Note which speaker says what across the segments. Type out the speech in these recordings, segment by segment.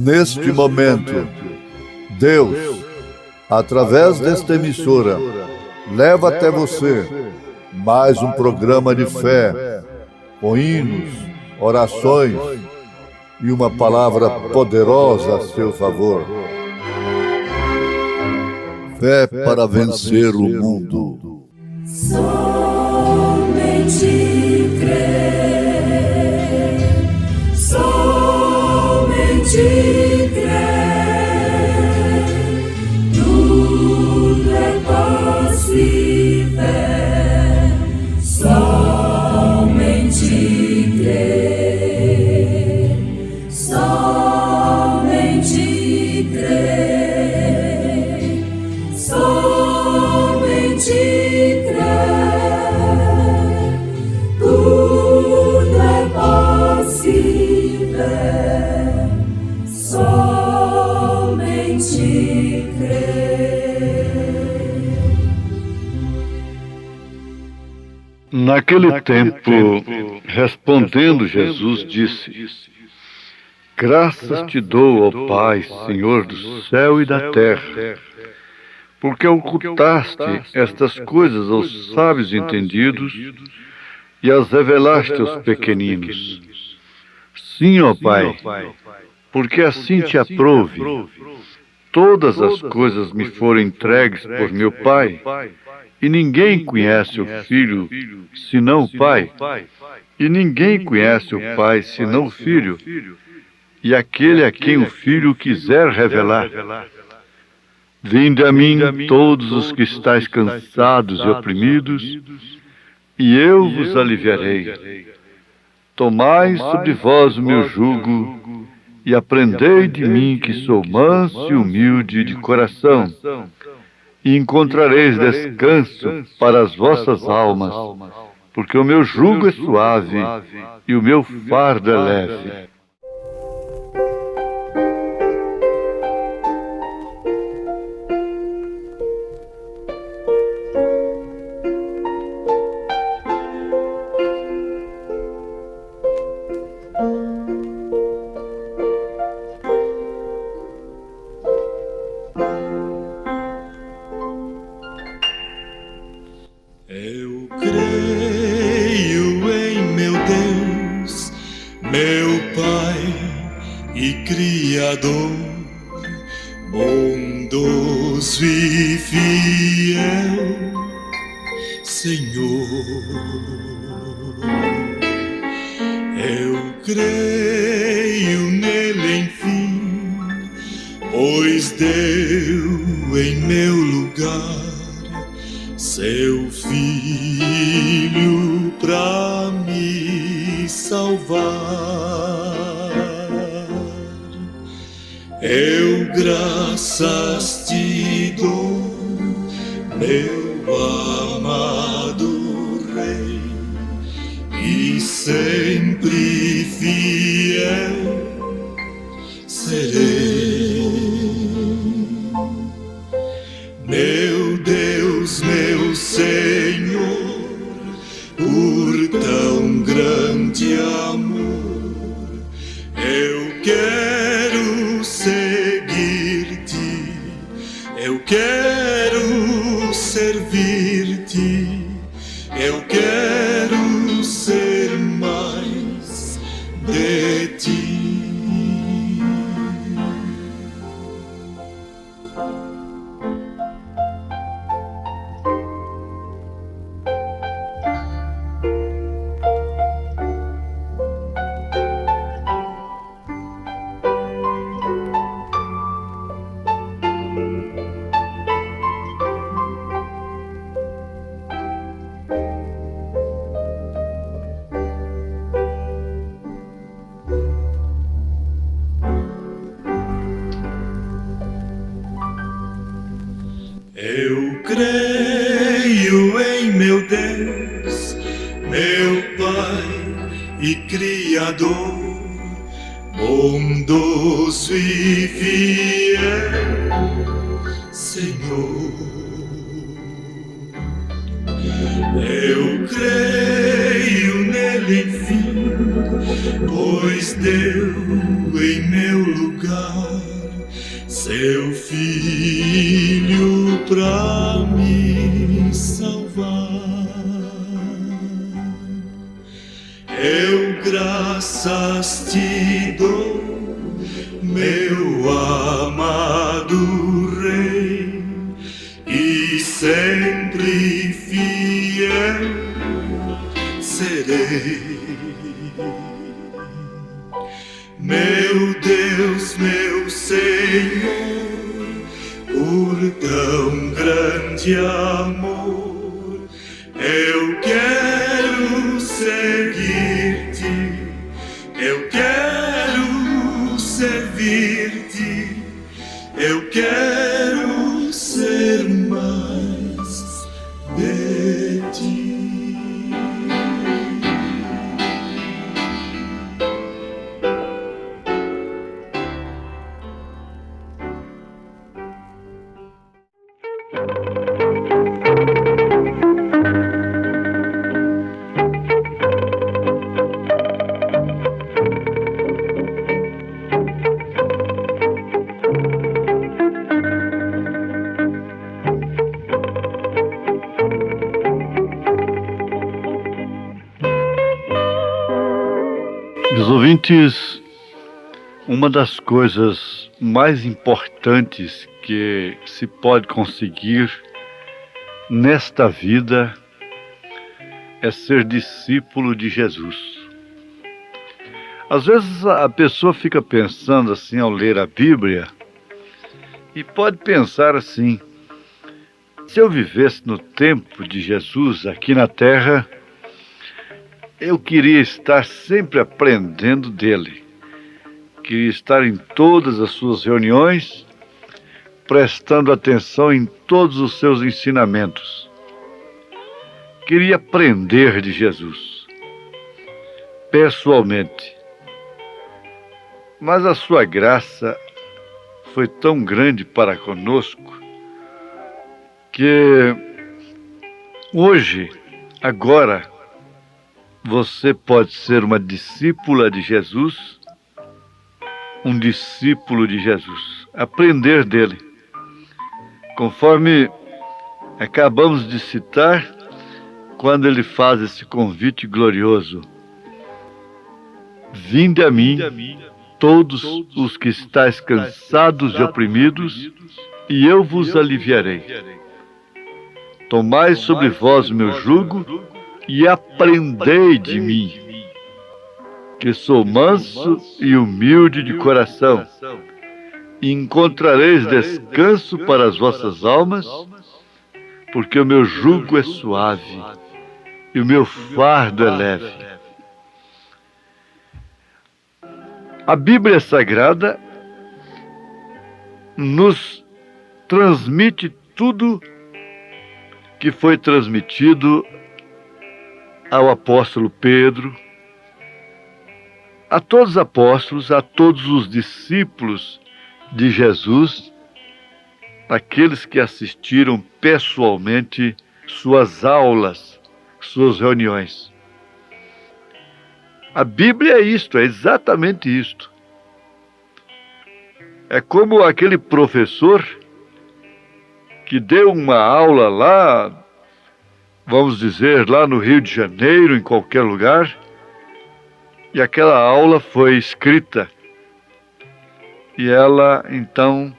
Speaker 1: Neste momento, Deus, através desta emissora, leva até você mais um programa de fé, com hinos, orações e uma palavra poderosa a seu favor. Fé para vencer o mundo.
Speaker 2: Somente crer, somente crer, tudo é possível, somente crer, somente crer, somente crer, tudo é possível, somente crer.
Speaker 3: Naquele tempo, respondendo Jesus, disse: Graças te dou, ó Pai, Senhor do céu e da terra, porque ocultaste estas coisas aos sábios entendidos e as revelaste aos pequeninos. Sim, ó Pai, porque assim te aprouve. Todas as coisas me foram entregues por meu Pai, e ninguém conhece o Filho senão o Pai, e ninguém conhece o Pai senão o Filho, e aquele a quem o Filho quiser revelar. Vinde a mim todos os que estáis cansados e oprimidos, e eu vos aliviarei. Tomai sobre vós o meu jugo, e aprendei de mim, que sou manso e humilde de coração, e encontrareis descanso para as vossas almas, porque o meu jugo é suave e o meu fardo é leve.
Speaker 4: Eu creio em meu Deus, meu Pai e Criador, bondoso e fiel, Senhor. Eu creio nele, enfim, pois deu em meu lugar seu Filho pra me salvar. Eu graças te dou, meu amado Rei, e sempre fiel serei. Meu Deus, meu Senhor, por tão grande amor, eu quero seguir-te, eu quero servir-te, eu quero ser mais de ti. Eu creio em meu Deus, meu Pai e Criador, bondoso e fiel, Senhor. Eu creio nele, enfim, pois deu em meu lugar lugar seu filho pra me salvar. Eu graças te dou, meu amado Rei, e sempre fiel serei. Meu Deus, meu Senhor, por tão grande amor, eu quero seguir-te, eu quero servir-te, eu quero ser mais de ti.
Speaker 3: Meus ouvintes, uma das coisas mais importantes que se pode conseguir nesta vida é ser discípulo de Jesus. Às vezes a pessoa fica pensando assim ao ler a Bíblia e pode pensar assim: se eu vivesse no tempo de Jesus aqui na Terra, eu queria estar sempre aprendendo dele. Queria estar em todas as suas reuniões, prestando atenção em todos os seus ensinamentos. Queria aprender de Jesus, pessoalmente. Mas a sua graça foi tão grande para conosco que hoje, agora, você pode ser uma discípula de Jesus, um discípulo de Jesus, aprender dele. Conforme acabamos de citar, quando ele faz esse convite glorioso: vinde a mim, todos os que estáis cansados e oprimidos, e eu vos aliviarei. Tomai sobre vós o meu jugo e aprendei de mim, que sou manso e humilde de coração, e encontrareis descanso para as vossas almas, porque o meu jugo é suave e o meu fardo é leve. A Bíblia Sagrada nos transmite tudo que foi transmitido ao apóstolo Pedro, a todos os apóstolos, a todos os discípulos de Jesus, aqueles que assistiram pessoalmente suas aulas, suas reuniões. A Bíblia é isto, é exatamente isto. É como aquele professor que deu uma aula lá, vamos dizer, lá no Rio de Janeiro, em qualquer lugar, e aquela aula foi escrita. E ela, então,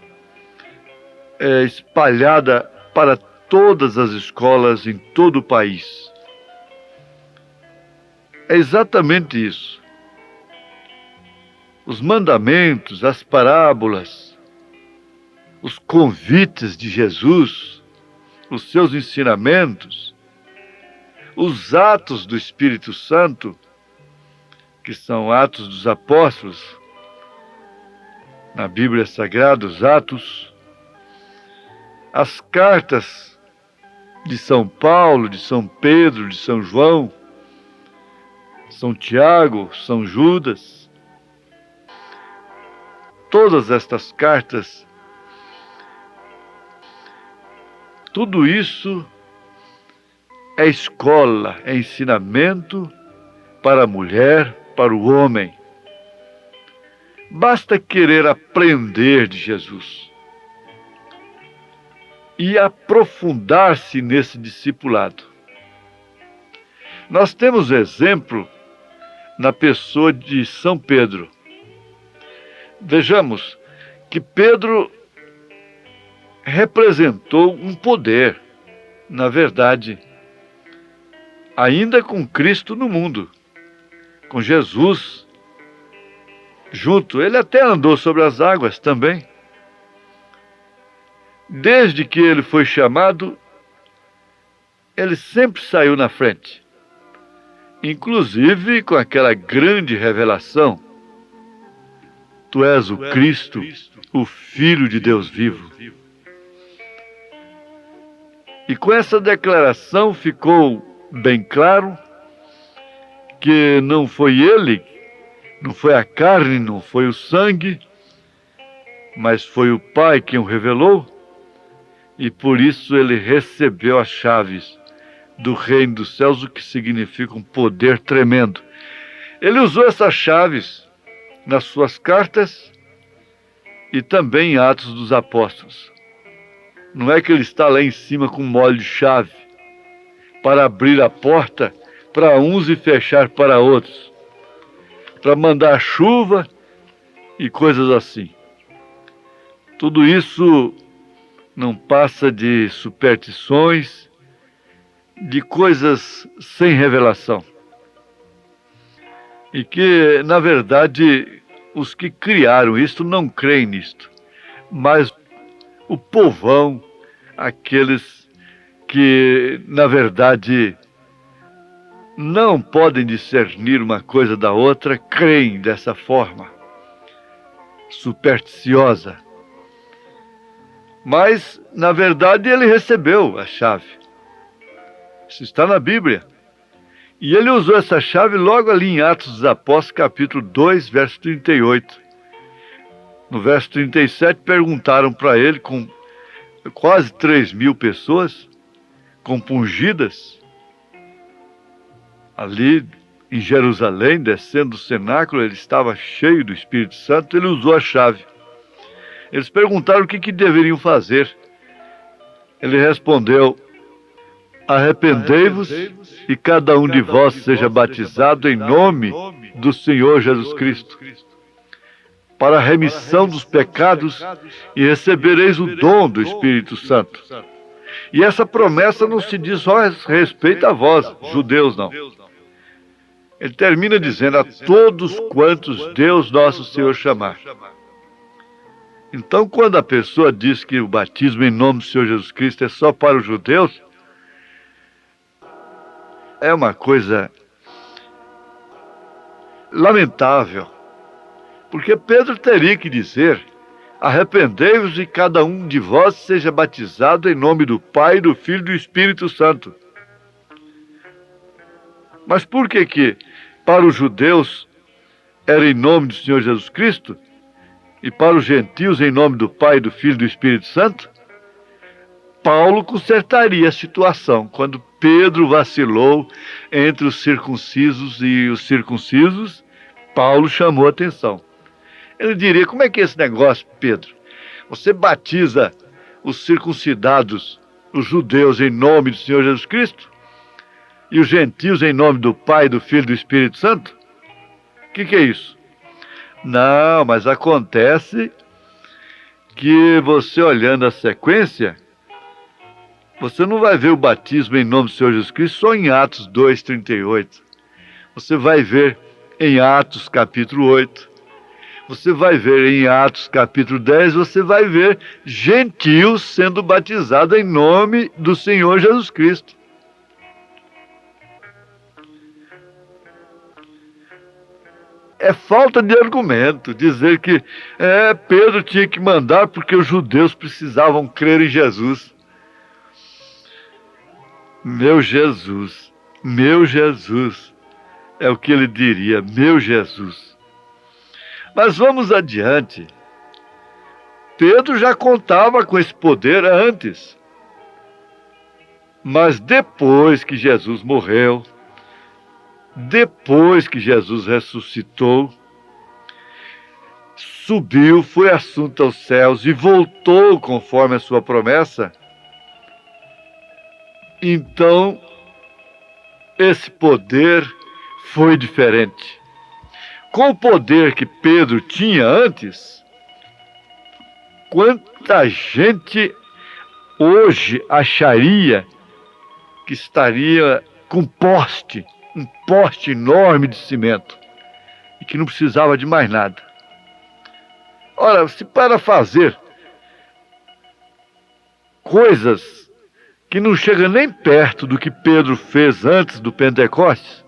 Speaker 3: é espalhada para todas as escolas em todo o país. É exatamente isso. Os mandamentos, as parábolas, os convites de Jesus, os seus ensinamentos, os atos do Espírito Santo, que são atos dos apóstolos, na Bíblia Sagrada, os atos, as cartas de São Paulo, de São Pedro, de São João, São Tiago, São Judas, todas estas cartas, tudo isso é escola, é ensinamento para a mulher, para o homem. Basta querer aprender de Jesus e aprofundar-se nesse discipulado. Nós temos exemplo na pessoa de São Pedro. Vejamos que Pedro representou um poder, na verdade, ainda com Cristo no mundo, com Jesus junto. Ele até andou sobre as águas também. Desde que ele foi chamado, ele sempre saiu na frente, inclusive com aquela grande revelação: Tu és o Cristo, o Filho de Deus vivo. E com essa declaração ficou bem claro que não foi ele, não foi a carne, não foi o sangue, mas foi o Pai quem o revelou, e por isso ele recebeu as chaves do reino dos céus, o que significa um poder tremendo. Ele usou essas chaves nas suas cartas e também em Atos dos Apóstolos. Não é que ele está lá em cima com um molho de chave para abrir a porta para uns e fechar para outros, para mandar chuva e coisas assim. Tudo isso não passa de superstições, de coisas sem revelação. E que, na verdade, os que criaram isto não creem nisto, mas o povão, aqueles que, na verdade, não podem discernir uma coisa da outra, creem dessa forma supersticiosa. Mas, na verdade, ele recebeu a chave. Isso está na Bíblia. E ele usou essa chave logo ali em Atos dos Apóstolos, capítulo 2, verso 38. No verso 37, perguntaram para ele, com quase 3.000 pessoas compungidas, ali em Jerusalém, descendo do cenáculo, ele estava cheio do Espírito Santo, ele usou a chave. Eles perguntaram o que deveriam fazer. Ele respondeu: arrependei-vos e cada um de vós seja batizado em nome do Senhor Jesus Cristo, para a remissão dos pecados, e recebereis o dom do Espírito Santo. E essa promessa não se diz só a respeito a vós, judeus, não. Ele termina dizendo: a todos quantos Deus nosso Senhor chamar. Então, quando a pessoa diz que o batismo em nome do Senhor Jesus Cristo é só para os judeus, é uma coisa lamentável, porque Pedro teria que dizer: arrependei-vos e cada um de vós seja batizado em nome do Pai, do Filho e do Espírito Santo. Mas por que para os judeus era em nome do Senhor Jesus Cristo e para os gentios em nome do Pai, do Filho e do Espírito Santo? Paulo consertaria a situação. Quando Pedro vacilou entre os circuncisos e os circuncisos, Paulo chamou a atenção. Ele diria: como é que é esse negócio, Pedro? Você batiza os circuncidados, os judeus, em nome do Senhor Jesus Cristo? E os gentios em nome do Pai, do Filho e do Espírito Santo? O que é isso? Não, mas acontece que você, olhando a sequência, você não vai ver o batismo em nome do Senhor Jesus Cristo só em Atos 2:38. Você vai ver em Atos capítulo 8. Você vai ver em Atos capítulo 10, você vai ver gentios sendo batizados em nome do Senhor Jesus Cristo. É falta de argumento dizer que Pedro tinha que mandar porque os judeus precisavam crer em Jesus. Meu Jesus, é o que ele diria, meu Jesus. Mas vamos adiante. Pedro já contava com esse poder antes. Mas depois que Jesus morreu, depois que Jesus ressuscitou, subiu, foi assunto aos céus e voltou conforme a sua promessa, então esse poder foi diferente. Com o poder que Pedro tinha antes, quanta gente hoje acharia que estaria com um poste enorme de cimento e que não precisava de mais nada. Ora, se para fazer coisas que não chegam nem perto do que Pedro fez antes do Pentecostes,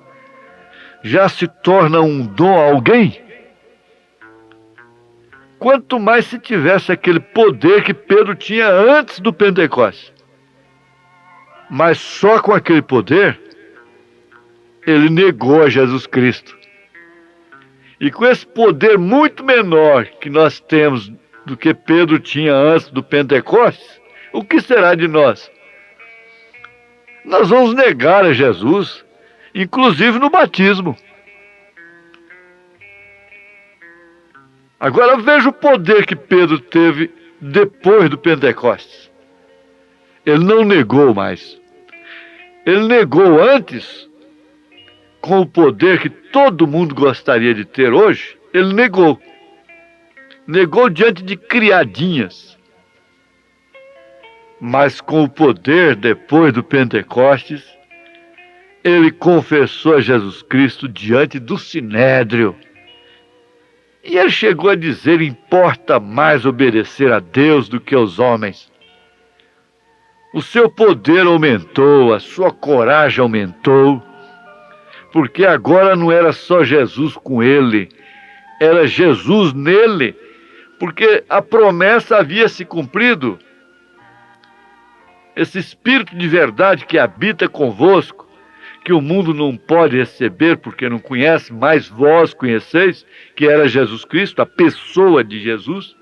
Speaker 3: já se torna um dom a alguém, quanto mais se tivesse aquele poder que Pedro tinha antes do Pentecostes. Mas só com aquele poder, ele negou a Jesus Cristo. E com esse poder muito menor que nós temos do que Pedro tinha antes do Pentecostes, o que será de nós? Nós vamos negar a Jesus, inclusive no batismo. Agora veja o poder que Pedro teve depois do Pentecostes. Ele não negou mais. Ele negou antes, com o poder que todo mundo gostaria de ter hoje, ele negou. Negou diante de criadinhas. Mas com o poder depois do Pentecostes, ele confessou a Jesus Cristo diante do Sinédrio. E ele chegou a dizer: importa mais obedecer a Deus do que aos homens. O seu poder aumentou, a sua coragem aumentou, porque agora não era só Jesus com ele, era Jesus nele, porque a promessa havia se cumprido. Esse Espírito de verdade que habita convosco, que o mundo não pode receber porque não conhece, mas vós conheceis, que era Jesus Cristo, a pessoa de Jesus.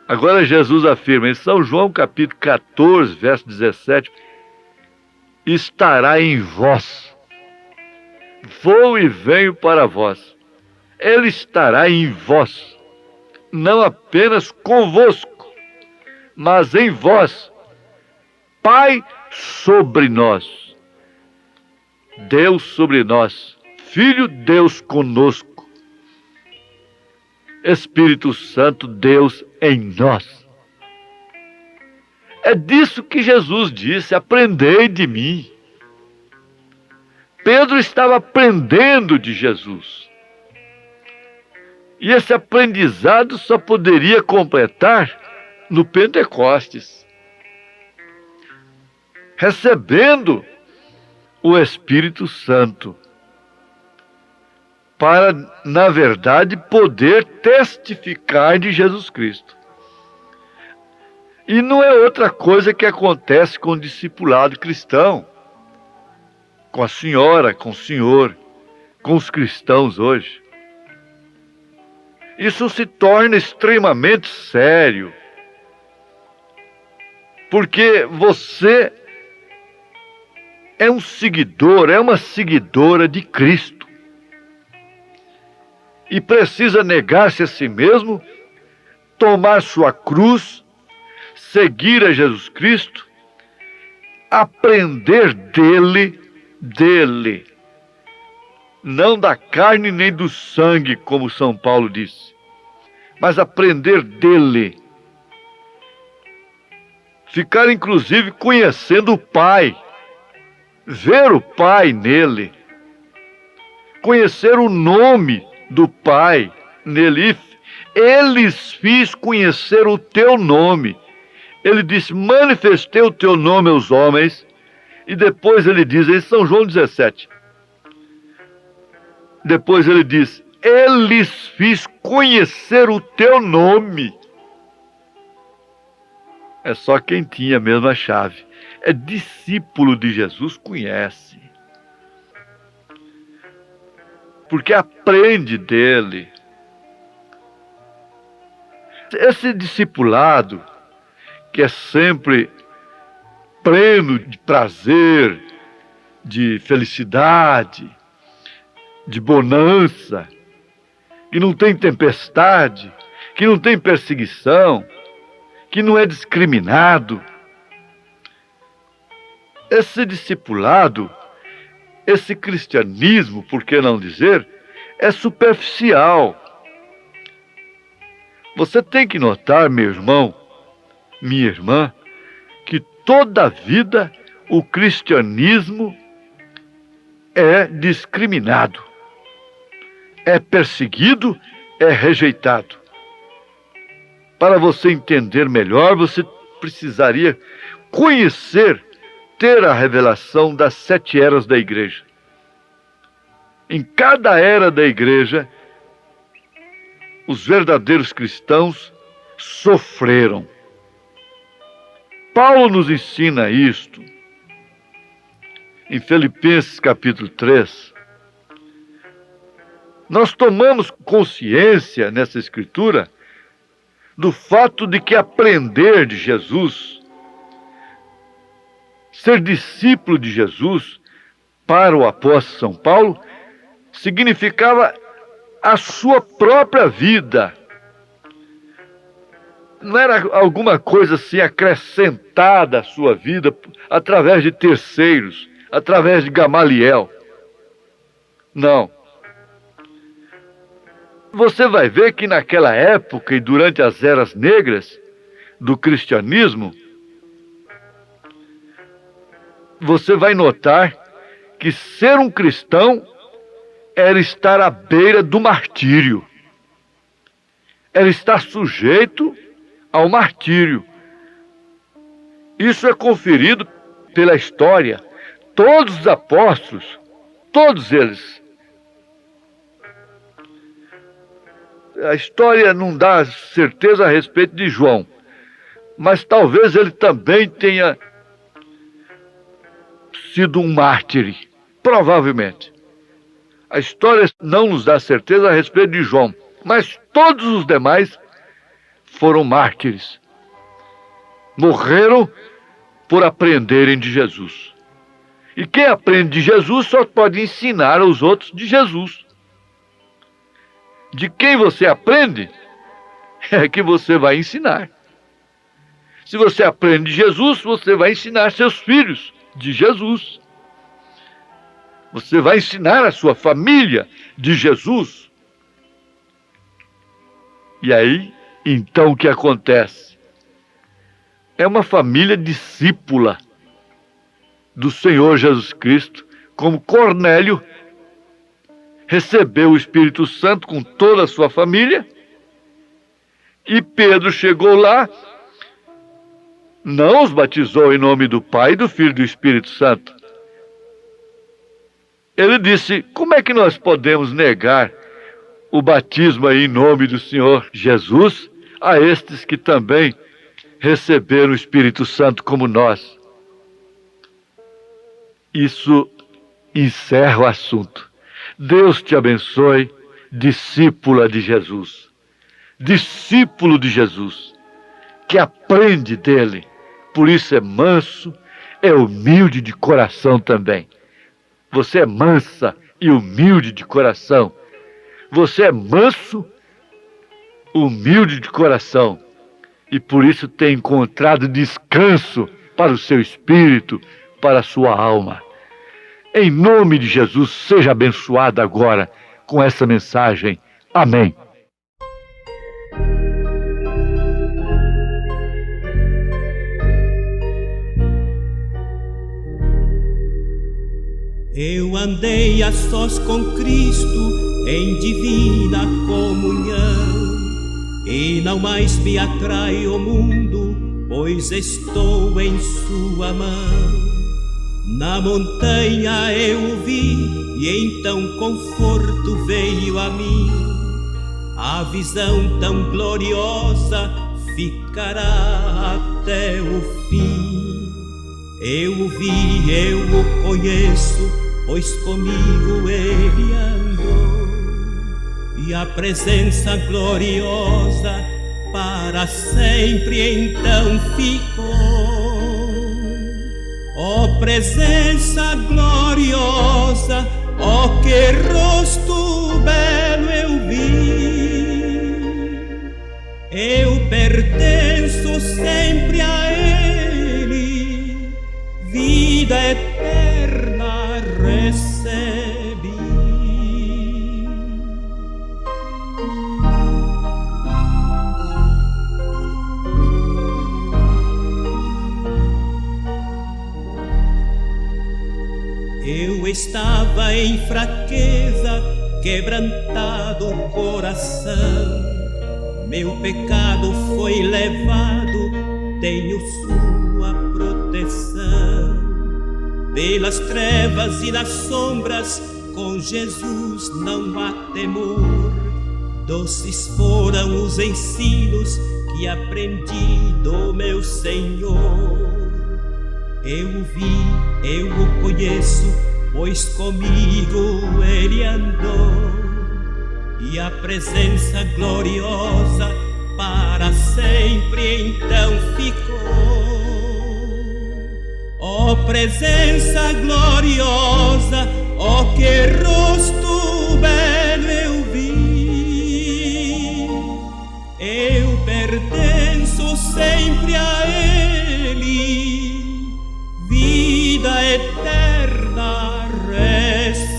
Speaker 3: Agora Jesus afirma em São João capítulo 14, verso 17, estará em vós. Vou e venho para vós. Ele estará em vós, não apenas convosco, mas em vós. Pai sobre nós, Deus sobre nós, Filho Deus conosco, Espírito Santo Deus em nós. É disso que Jesus disse: aprendei de mim. Pedro estava aprendendo de Jesus. E esse aprendizado só poderia completar no Pentecostes, recebendo o Espírito Santo, para, na verdade, poder testificar de Jesus Cristo. E não é outra coisa que acontece com o discipulado cristão, com a senhora, com o senhor, com os cristãos hoje. Isso se torna extremamente sério, porque você é um seguidor, é uma seguidora de Cristo. E precisa negar-se a si mesmo, tomar sua cruz, seguir a Jesus Cristo, aprender dele, não da carne nem do sangue, como São Paulo disse, mas aprender dele. Ficar inclusive conhecendo o Pai, ver o Pai nele, conhecer o nome do Pai nele. Eles fiz conhecer o teu nome. Ele disse: manifestei o teu nome aos homens. E depois ele diz em São João 17, depois ele diz: eles fiz conhecer o teu nome. É só quem tinha mesmo a chave. É discípulo de Jesus, conhece. Porque aprende dele. Esse discipulado, que é sempre pleno de prazer, de felicidade, de bonança, que não tem tempestade, que não tem perseguição, que não é discriminado. Esse discipulado, esse cristianismo, por que não dizer, é superficial. Você tem que notar, meu irmão, minha irmã, que toda a vida o cristianismo é discriminado, é perseguido, é rejeitado. Para você entender melhor, você precisaria conhecer, ter a revelação das 7 eras da igreja. Em cada era da igreja, os verdadeiros cristãos sofreram. Paulo nos ensina isto em Filipenses capítulo 3. Nós tomamos consciência nessa escritura do fato de que aprender de Jesus, ser discípulo de Jesus, para o apóstolo São Paulo, significava a sua própria vida. Não era alguma coisa assim acrescentada à sua vida através de terceiros, através de Gamaliel. Não. Você vai ver que naquela época e durante as eras negras do cristianismo, você vai notar que ser um cristão era estar à beira do martírio. Era estar sujeito ao martírio. Isso é conferido pela história. Todos os apóstolos, todos eles. A história não dá certeza a respeito de João, mas talvez ele também tenha sido um mártir, provavelmente. A história não nos dá certeza a respeito de João, mas todos os demais foram mártires. Morreram por aprenderem de Jesus. E quem aprende de Jesus só pode ensinar aos outros de Jesus. De quem você aprende, é que você vai ensinar. Se você aprende de Jesus, você vai ensinar seus filhos de Jesus. Você vai ensinar a sua família de Jesus. E aí, então, o que acontece? É uma família discípula do Senhor Jesus Cristo, como Cornélio recebeu o Espírito Santo com toda a sua família, e Pedro chegou lá, não os batizou em nome do Pai, do Filho e do Espírito Santo. Ele disse: como é que nós podemos negar o batismo aí em nome do Senhor Jesus a estes que também receberam o Espírito Santo como nós? Isso encerra o assunto. Deus te abençoe, discípula de Jesus. Discípulo de Jesus, que aprende dele, por isso é manso, é humilde de coração também. Você é mansa e humilde de coração. Você é manso, humilde de coração, e por isso tem encontrado descanso para o seu espírito, para a sua alma. Em nome de Jesus, seja abençoado agora com essa mensagem. Amém.
Speaker 5: Eu andei a sós com Cristo em divina comunhão, e não mais me atrai o mundo, pois estou em sua mão. Na montanha eu o vi, e então conforto veio a mim. A visão tão gloriosa ficará até o fim. Eu o vi, eu o conheço, pois comigo ele andou, e a presença gloriosa para sempre então ficou. Ó presença gloriosa, ó que rosto belo eu vi, eu pertenço sempre a Ele, vida eterna recebi. Eu estava em fraqueza, quebrantado o coração. Meu pecado foi levado, tenho sua proteção. Pelas trevas e nas sombras, com Jesus não há temor. Doces foram os ensinos que aprendi do meu Senhor. Eu o vi, eu o conheço, pois comigo ele andou. E a presença gloriosa para sempre então ficou. Ó presença gloriosa, ó que rosto belo eu vi. Eu pertenço sempre a Ele, vida eterna recebi.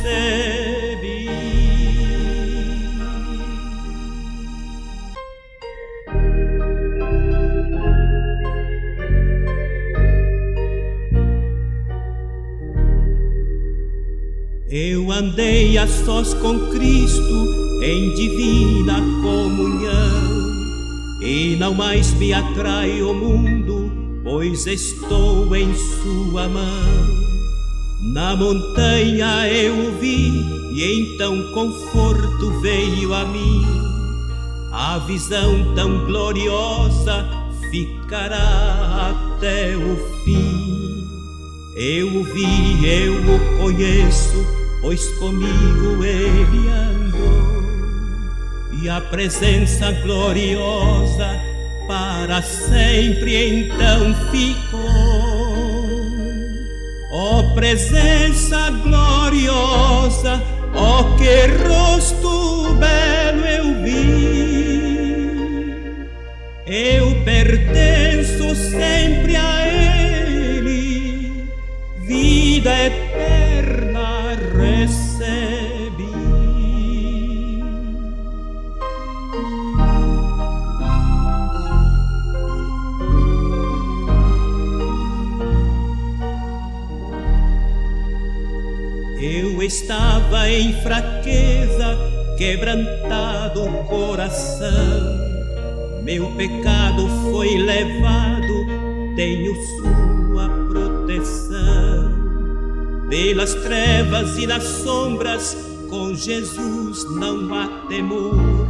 Speaker 5: Eu andei a sós com Cristo em divina comunhão, e não mais me atrai o mundo, pois estou em sua mão. Na montanha eu o vi, e então conforto veio a mim. A visão tão gloriosa ficará até o fim. Eu o vi, eu o conheço, pois comigo ele andou. E a presença gloriosa para sempre então ficou. Ó presença gloriosa, ó que rosto belo eu vi. Eu pertenço sempre a Ele, vida eterna recebi. Eu estava em fraqueza, quebrantado o coração. Meu pecado foi levado, tenho sua proteção. Pelas trevas e nas sombras, com Jesus não há temor.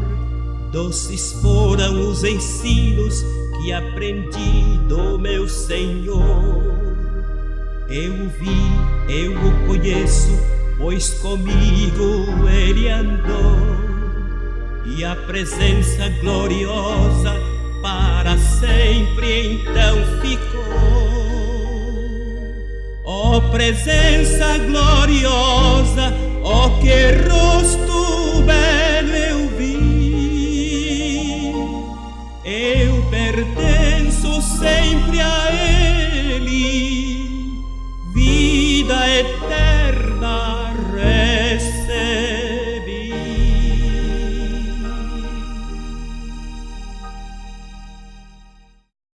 Speaker 5: Doces foram os ensinos que aprendi do meu Senhor. Eu o vi, eu o conheço, pois comigo ele andou. E a presença gloriosa para sempre então ficou. Ó presença gloriosa, ó que rosto belo eu vi. Eu pertenço sempre a Ele, vida eterna